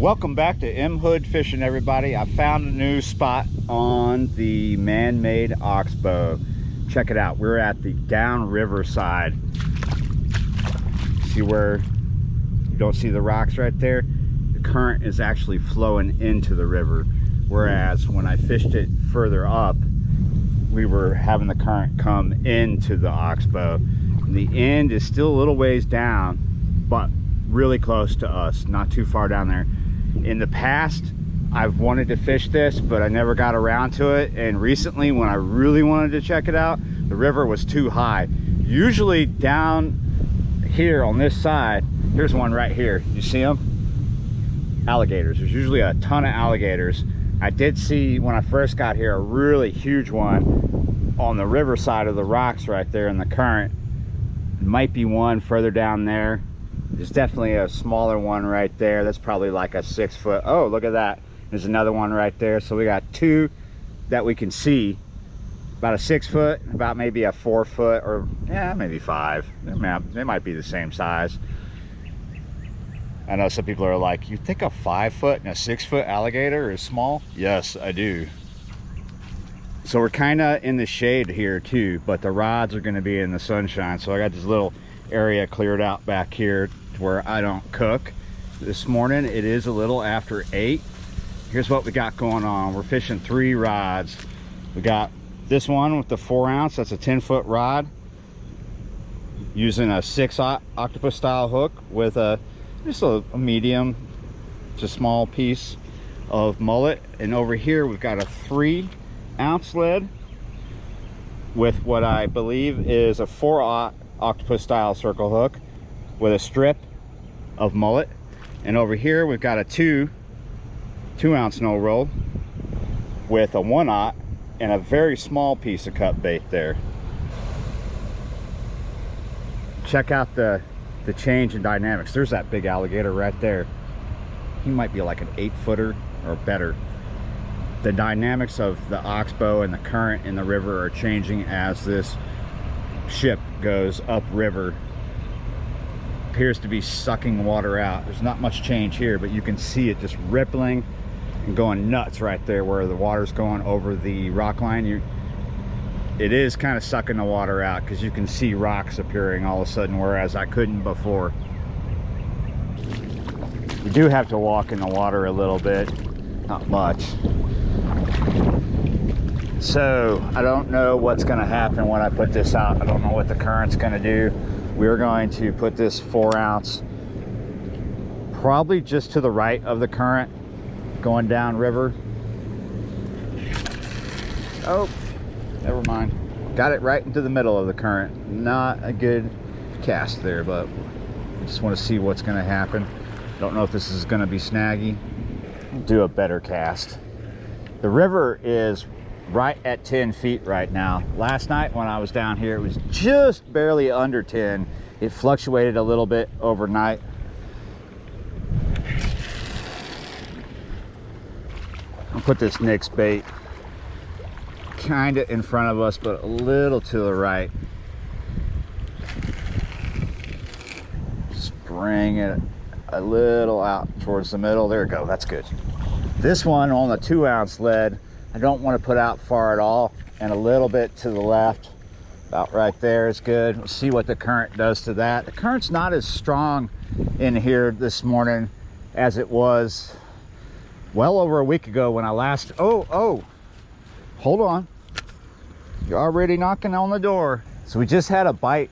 Welcome back to M Hood Fishing, everybody. I found a new spot on the man-made Oxbow. Check it out. We're at the downriver side. See where you don't see the rocks right there? The current is actually flowing into the river, whereas when I fished it further up, we were having the current come into the Oxbow. And the end is still a little ways down, but really close to us, not too far down there. In the past, I've wanted to fish this, but I never got around to it. And recently, when I really wanted to check it out, the river was too high. Usually down here on this side, here's one right here. You see them? Alligators. There's usually a ton of alligators. I did see, when I first got here, a really huge one on the river side of the rocks right there in the current. Might be one further down there. There's definitely a smaller one right there. That's probably like a 6 foot. Oh, look at that. There's another one right there. So we got two that we can see. About a 6 foot, about maybe a 4 foot, or yeah, maybe 5. They might be the same size. I know some people are like, you think a 5 foot and a 6 foot alligator is small? Yes, I do. So we're kind of in the shade here too, but the rods are going to be in the sunshine. So I got this little area cleared out back here where I don't cook. This morning it is a little after 8. Here's what we got going on. We're fishing 3 rods. We got this one with the 4 ounce, that's a 10-foot rod, using a 6 octopus style hook with just a medium to small piece of mullet. And over here we've got a 3 ounce lead with what I believe is a 4 octopus style circle hook with a strip of mullet. And over here we've got a 2 ounce no roll with a 1/0 and a very small piece of cut bait there. Check out the change in dynamics. There's that big alligator right there. He might be like an 8-footer or better. The dynamics of the Oxbow and the current in the river are changing as this ship goes upriver. Appears to be sucking water out. There's not much change here, but you can see it just rippling and going nuts right there where the water's going over the rock line. It is kind of sucking the water out because you can see rocks appearing all of a sudden, whereas I couldn't before. You do have to walk in the water a little bit, not much. So I don't know what's going to happen when I put this out. I don't know what the current's going to do. We're going to put this 4 ounce probably just to the right of the current going down river. Oh, never mind. Got it right into the middle of the current. Not a good cast there, but I just want to see what's going to happen. Don't know if this is going to be snaggy. Do a better cast. The river is right at 10 feet right now. Last night when I was down here, it was just barely under 10. It fluctuated a little bit overnight. I'll put this Nick's bait kind of in front of us, but a little to the right. Just bring it a little out towards the middle. There we go. That's good. This one on the 2 ounce lead, I don't want to put out far at all, and a little bit to the left, about right there is good. We'll see what the current does to that. The current's not as strong in here this morning as it was well over a week ago when I last, oh, hold on. You're already knocking on the door. So we just had a bite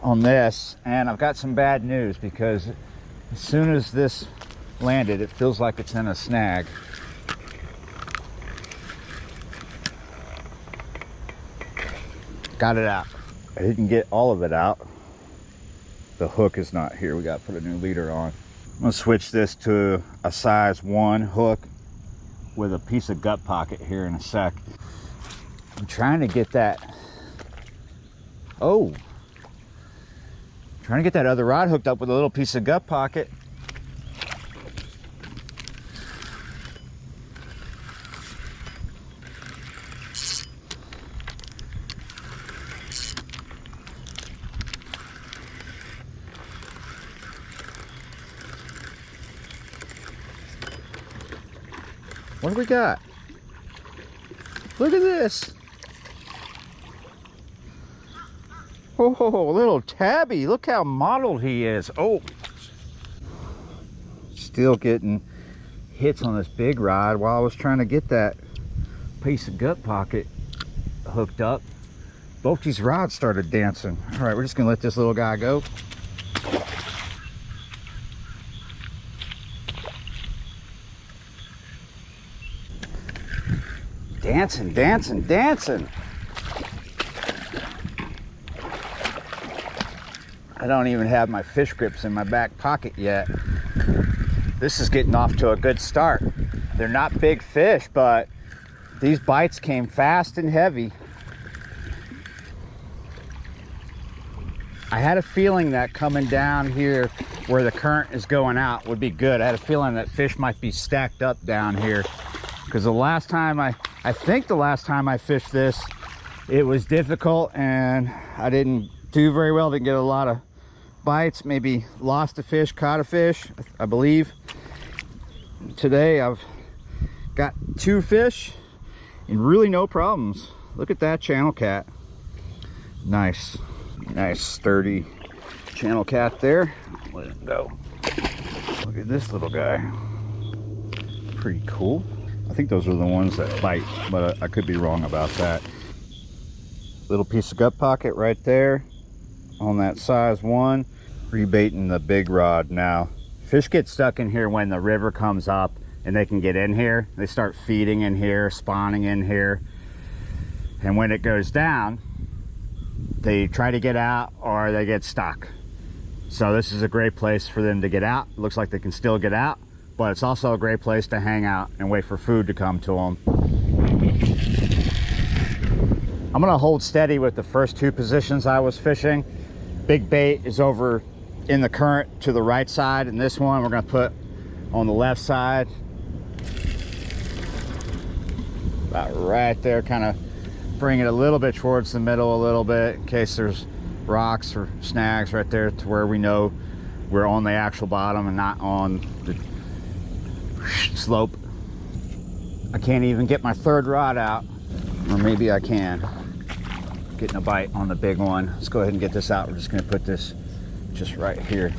on this, and I've got some bad news because as soon as this landed, it feels like it's in a snag. Got it out. I didn't get all of it out. The hook is not here. We got to put a new leader on. I'm going to switch this to a size 1 hook with a piece of gut pocket here in a sec. I'm trying to get that. Oh. Trying to get that other rod hooked up with a little piece of gut pocket. What do we got? Look at this. Oh, little tabby. Look how mottled he is. Oh, still getting hits on this big rod while I was trying to get that piece of gut pocket hooked up. Both these rods started dancing. All right, we're just gonna let this little guy go. Dancing, dancing, dancing. I don't even have my fish grips in my back pocket yet. This is getting off to a good start. They're not big fish, but these bites came fast and heavy. I had a feeling that coming down here where the current is going out would be good. I had a feeling that fish might be stacked up down here, because the last time I think the last time I fished this, it was difficult and I didn't do very well. Didn't get a lot of bites, maybe lost a fish, caught a fish, I believe. Today I've got 2 fish and really no problems. Look at that channel cat. Nice sturdy channel cat there. Let it go. Look at this little guy. Pretty cool. I think those are the ones that bite, but I could be wrong about that. Little piece of gut pocket right there on that size 1. Rebaiting the big rod now. Fish get stuck in here when the river comes up and they can get in here. They start feeding in here, spawning in here. And when it goes down, they try to get out or they get stuck. So this is a great place for them to get out. It looks like they can still get out, but it's also a great place to hang out and wait for food to come to them. I'm gonna hold steady with the first 2 positions I was fishing. Big bait is over in the current to the right side, and this one we're gonna put on the left side. About right there, kind of bring it a little bit towards the middle a little bit in case there's rocks or snags right there to where we know we're on the actual bottom and not on the slope. I can't even get my 3rd rod out, or maybe I can. Getting a bite on the big one. Let's go ahead and get this out. We're just going to put this just right here.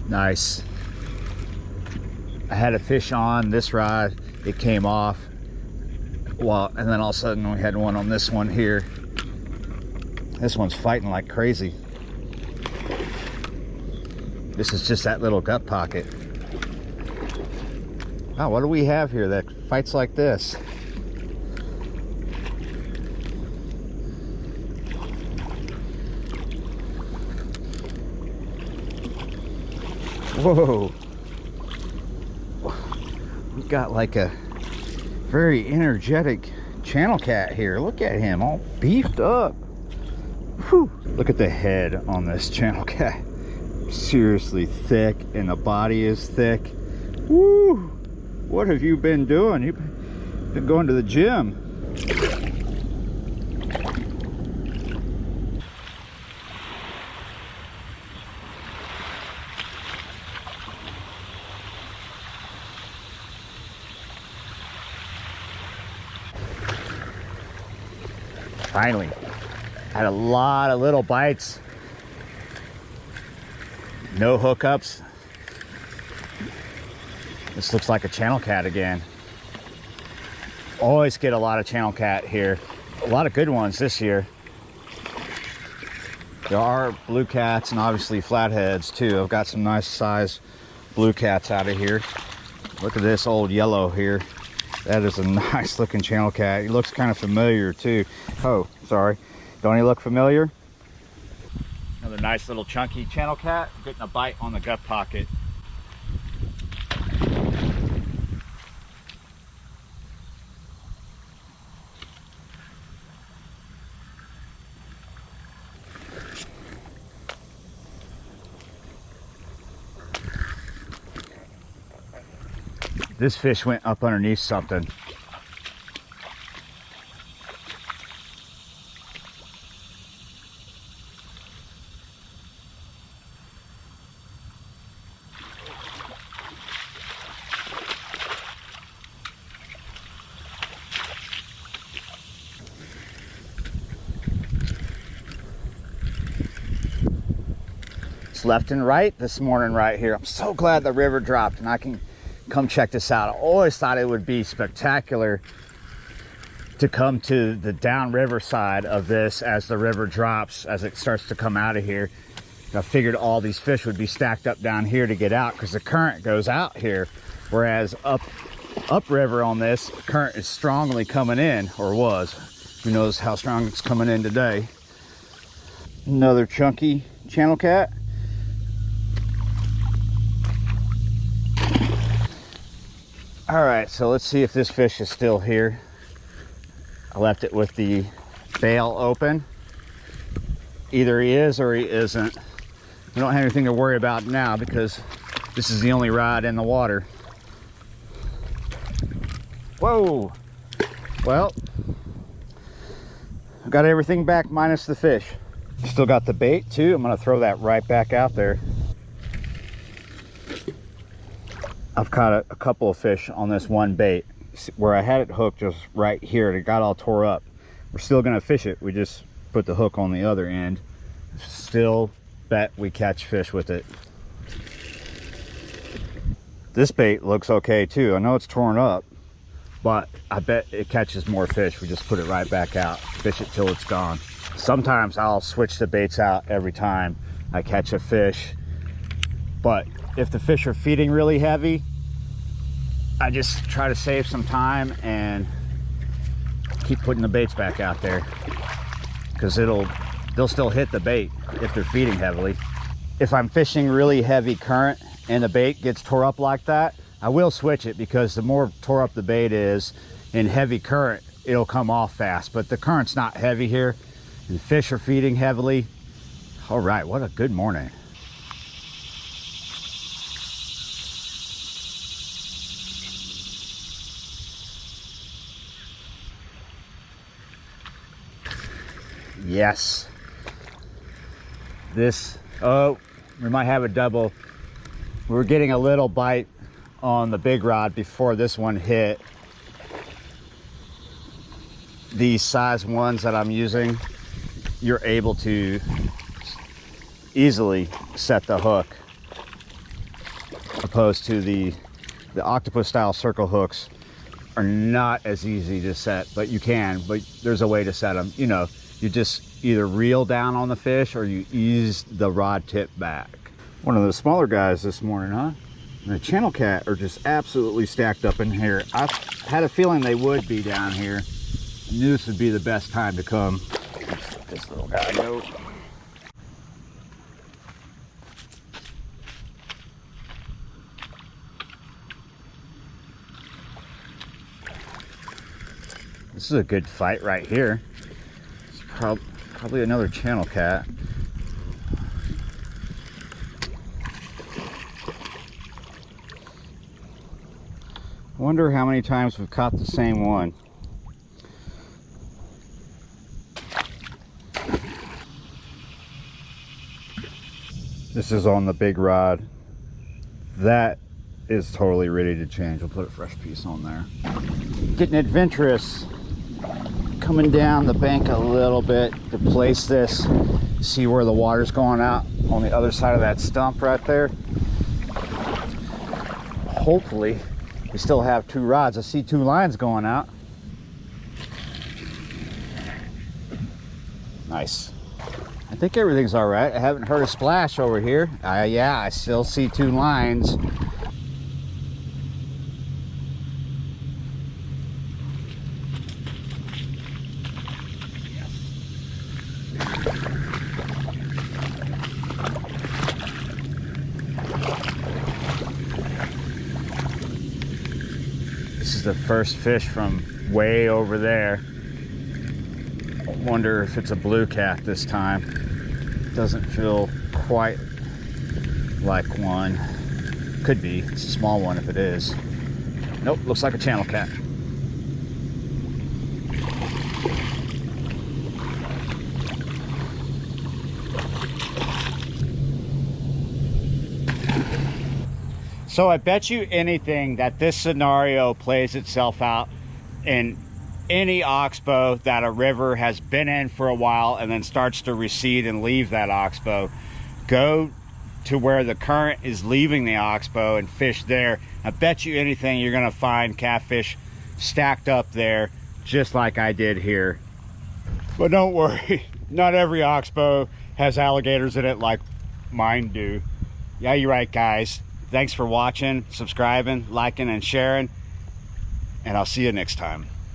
Nice. I had a fish on this rod, it came off. Well, and then all of a sudden we had one on this one here. This one's fighting like crazy. This is just that little gut pocket. Wow, what do we have here that fights like this? Whoa, we got like a very energetic channel cat here. Look at him, all beefed up. Whew. Look at the head on this channel cat. Seriously thick, and the body is thick. Woo! What have you been doing? You've been going to the gym. Finally, had a lot of little bites, no hookups. This looks like a channel cat again. Always get a lot of channel cat here. A lot of good ones this year. There are blue cats and obviously flatheads too. I've got some nice size blue cats out of here. Look at this old yellow here. That is a nice looking channel cat. He looks kind of familiar too. Oh, sorry. Don't he look familiar? Another nice little chunky channel cat. Getting a bite on the gut pocket. This fish went up underneath something. Left and right this morning right here. I'm so glad the river dropped and I can come check this out. I always thought it would be spectacular to come to the downriver side of this as the river drops, as it starts to come out of here. And I figured all these fish would be stacked up down here to get out because the current goes out here, whereas upriver on this, the current is strongly coming in, or was. Who knows how strong it's coming in today. Another chunky channel cat. All right, so let's see if this fish is still here. I left it with the bail open. Either he is or he isn't. We don't have anything to worry about now because this is the only rod in the water. Whoa! Well, I got everything back minus the fish. Still got the bait too. I'm gonna throw that right back out there. I've caught a couple of fish on this one bait where I had it hooked just right here. It got all tore up. We're still gonna fish it. We just put the hook on the other end. Still bet we catch fish with it. This bait looks okay too. I know it's torn up, but I bet it catches more fish. We just put it right back out, fish it till it's gone. Sometimes I'll switch the baits out every time I catch a fish, but if the fish are feeding really heavy, I just try to save some time and keep putting the baits back out there because they'll still hit the bait if they're feeding heavily. If I'm fishing really heavy current and the bait gets tore up like that, I will switch it because the more tore up the bait is in heavy current, it'll come off fast. But the current's not heavy here and fish are feeding heavily. All right, what a good morning. Yes. This, oh, we might have a double. We were getting a little bite on the big rod before this one hit. These size ones that I'm using, you're able to easily set the hook, opposed to the octopus style circle hooks are not as easy to set, but you can, but there's a way to set them. You know, you just either reel down on the fish or you ease the rod tip back. One of the smaller guys this morning, huh? And the channel cat are just absolutely stacked up in here. I had a feeling they would be down here. I knew this would be the best time to come. Let's let this little guy go. This is a good fight right here. It's probably another channel cat. I wonder how many times we've caught the same one. This is on the big rod. That is totally ready to change. We'll put a fresh piece on there. Getting adventurous. Coming down the bank a little bit to place this. See where the water's going out on the other side of that stump right there. Hopefully we still have two rods. I see two lines going out. Nice. I think everything's all right. I haven't heard a splash over here. Yeah, I still see two lines. This is the first fish from way over there. I wonder if it's a blue cat this time. Doesn't feel quite like one. Could be. It's a small one if it is. Nope, looks like a channel cat. So I bet you anything that this scenario plays itself out in any oxbow that a river has been in for a while and then starts to recede and leave that oxbow. Go to where the current is leaving the oxbow and fish there. I bet you anything you're gonna find catfish stacked up there, just like I did here. But don't worry, not every oxbow has alligators in it like mine do. Yeah, you're right, guys. Thanks for watching, subscribing, liking, and sharing, and I'll see you next time.